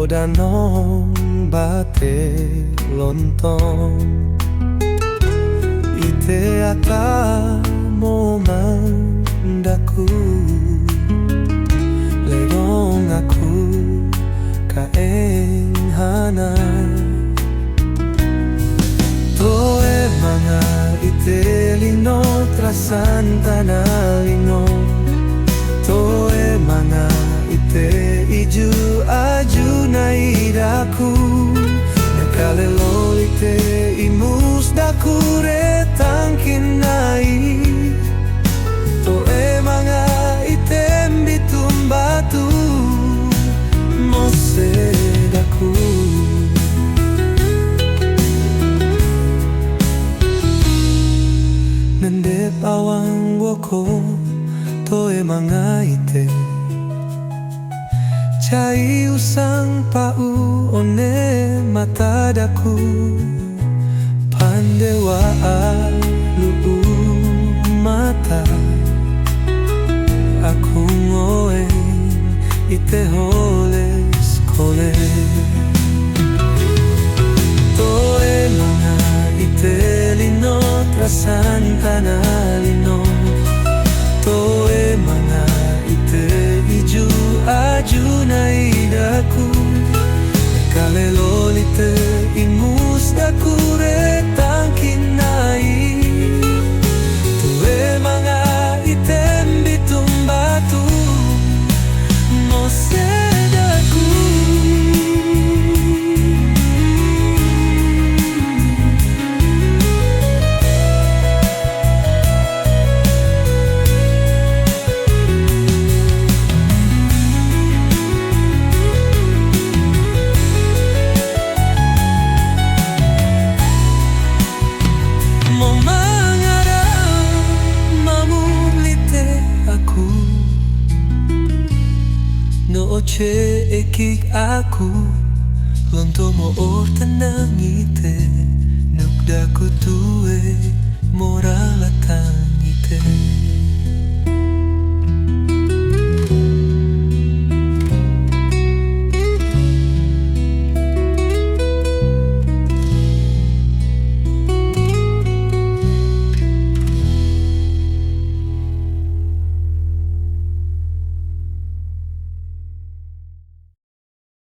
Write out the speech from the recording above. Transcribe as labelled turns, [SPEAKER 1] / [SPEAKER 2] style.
[SPEAKER 1] danong bate lontong ite ata mo mandaku legong aku kaeng hana toe mga ite lino trasan tanalino toe mga ite iju aju na idaku nakalelo ite imus daku retangkin nai toe mga item bitum batu mose daku nende pawang woko toe mga ite cai usang pau one mata daku pandewa alu mata aku ngoeng ite holes kole toe mga ite lino trasan kanalino toe mga ite iju aju na idaku kalelo ite imus daku retangkin nai toe mga item bitum batu mose daku Noche ekik aku lonto mo tenang ite nukdaku tue moralatang ite